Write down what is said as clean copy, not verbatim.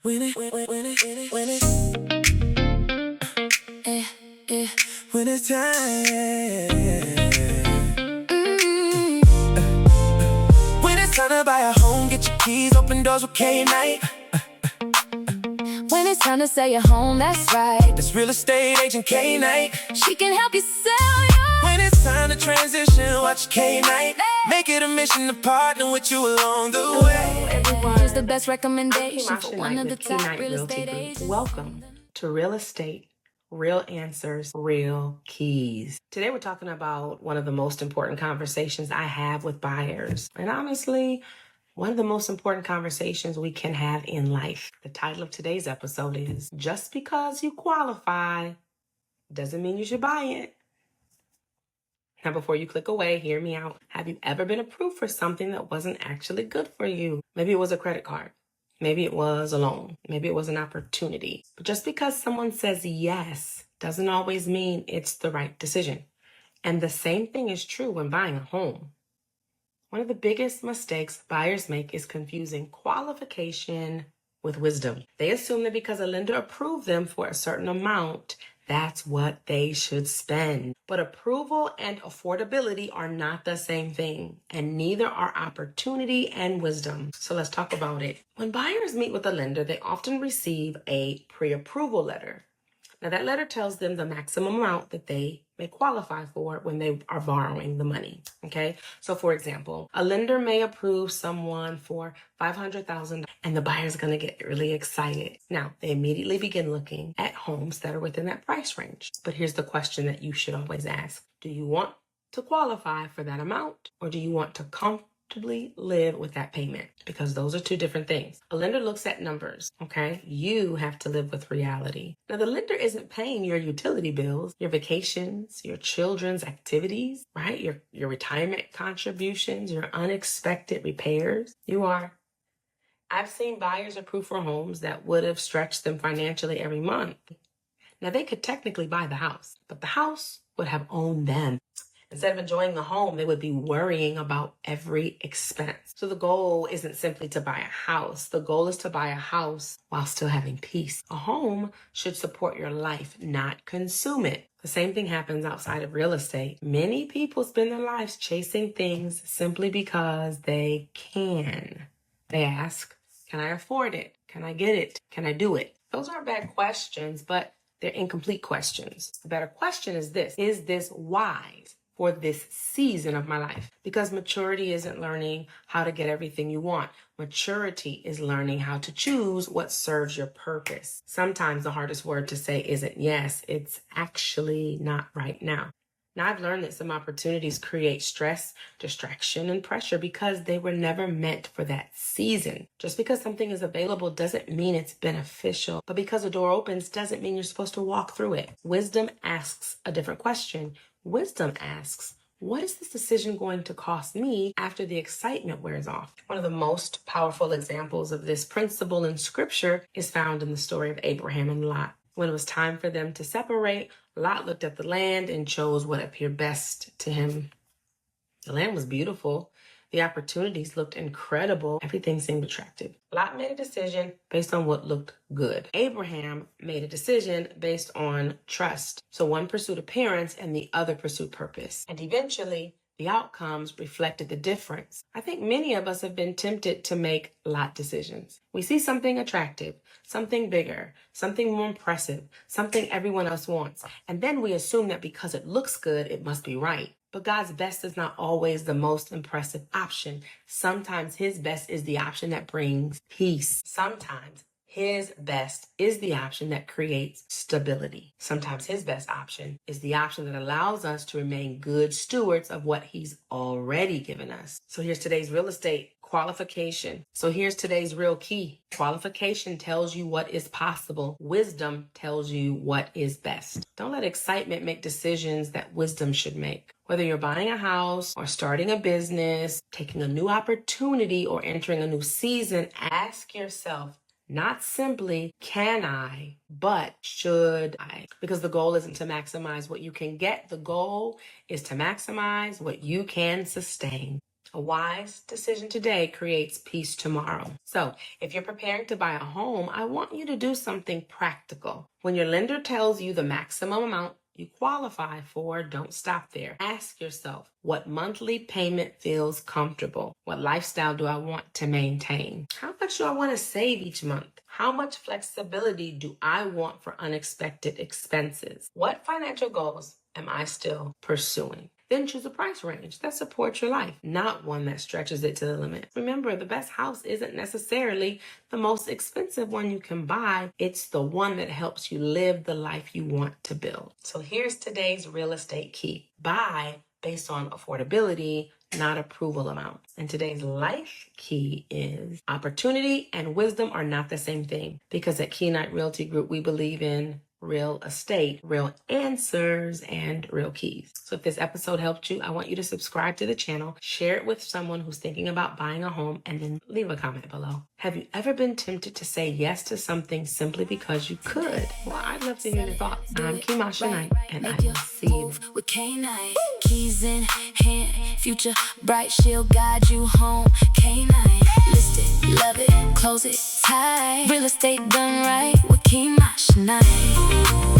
Eh, eh. When it's time, when it's time to buy a home, get your keys, open doors with K-Night. When it's time to sell your home, that's right. That's real estate agent K-Night. She can help you sell your. When it's time to transition, watch K-Night. Make it a mission to partner with you along the way. Everyone, here's the best recommendation I'm for Kimasha one Knight of the with top K-Night real Realty estate Group. agents. Welcome to Real Estate, Real Answers, Real Keys. Today we're talking about one of the most important conversations I have with buyers. And honestly, one of the most important conversations we can have in life. The title of today's episode is Just Because You Qualify Doesn't Mean You Should Buy It. Now, before you click away, hear me out. Have you ever been approved for something that wasn't actually good for you? Maybe it was a credit card. Maybe it was a loan. Maybe it was an opportunity. But just because someone says yes doesn't always mean it's the right decision. And the same thing is true when buying a home. One of the biggest mistakes buyers make is confusing qualification with wisdom. They assume that because a lender approved them for a certain amount, that's what they should spend. But approval and affordability are not the same thing, and neither are opportunity and wisdom. So let's talk about it. When buyers meet with a lender, they often receive a pre-approval letter. Now, that letter tells them the maximum amount that they may qualify for when they are borrowing the money, okay? So, for example, a lender may approve someone for $500,000 and the buyer's gonna get really excited. Now, they immediately begin looking at homes that are within that price range. But here's the question that you should always ask. Do you want to qualify for that amount, or do you want to comfortably live with that payment? Because those are two different things. A lender looks at numbers, okay? You have to live with reality. Now, the lender isn't paying your utility bills, your vacations, your children's activities, right? Your retirement contributions, your unexpected repairs. You are. I've seen buyers approve for homes that would have stretched them financially every month. Now, they could technically buy the house, but the house would have owned them. Instead of enjoying the home, they would be worrying about every expense. So the goal isn't simply to buy a house. The goal is to buy a house while still having peace. A home should support your life, not consume it. The same thing happens outside of real estate. Many people spend their lives chasing things simply because they can. They ask, can I afford it? Can I get it? Can I do it? Those aren't bad questions, but they're incomplete questions. The better question is this wise for this season of my life? Because maturity isn't learning how to get everything you want. Maturity is learning how to choose what serves your purpose. Sometimes the hardest word to say isn't yes, it's actually not right now. Now, I've learned that some opportunities create stress, distraction, and pressure because they were never meant for that season. Just because something is available doesn't mean it's beneficial, but because a door opens doesn't mean you're supposed to walk through it. Wisdom asks a different question. Wisdom asks, what is this decision going to cost me after the excitement wears off? One of the most powerful examples of this principle in Scripture is found in the story of Abraham and Lot. When it was time for them to separate, Lot looked at the land and chose what appeared best to him. The land was beautiful. The opportunities looked incredible. Everything seemed attractive. Lot made a decision based on what looked good. Abraham made a decision based on trust. So one pursued appearance and the other pursued purpose. And eventually, the outcomes reflected the difference. I think many of us have been tempted to make lot decisions. We see something attractive, something bigger, something more impressive, something everyone else wants. And then we assume that because it looks good, it must be right. But God's best is not always the most impressive option. Sometimes His best is the option that brings peace. Sometimes His best is the option that creates stability. Sometimes His best option is the option that allows us to remain good stewards of what He's already given us. So here's today's real estate qualification. So here's today's real key. Qualification tells you what is possible. Wisdom tells you what is best. Don't let excitement make decisions that wisdom should make. Whether you're buying a house or starting a business, taking a new opportunity or entering a new season, ask yourself, not simply, can I, but should I? Because the goal isn't to maximize what you can get. The goal is to maximize what you can sustain. A wise decision today creates peace tomorrow. So, if you're preparing to buy a home, I want you to do something practical. When your lender tells you the maximum amount you qualify for, don't stop there. Ask yourself, what monthly payment feels comfortable? What lifestyle do I want to maintain? How much do I want to save each month? How much flexibility do I want for unexpected expenses? What financial goals am I still pursuing? Then choose a price range that supports your life, not one that stretches it to the limit. Remember, the best house isn't necessarily the most expensive one you can buy. It's the one that helps you live the life you want to build. So here's today's real estate key. Buy based on affordability, not approval amounts. And today's life key is opportunity and wisdom are not the same thing, because at Key Night Realty Group, we believe in real estate, real answers, and real keys. So if this episode helped you, I want you to subscribe to the channel, share it with someone who's thinking about buying a home, and then leave a comment below. Have you ever been tempted to say yes to something simply because you could? Well, I'd love to hear your thoughts. I'm Kemasha Knight, and I will see you. With K9, keys in hand, future bright, she'll guide you home. K9, list it, love it, close it tight. Real estate done right with Kemasha Knight.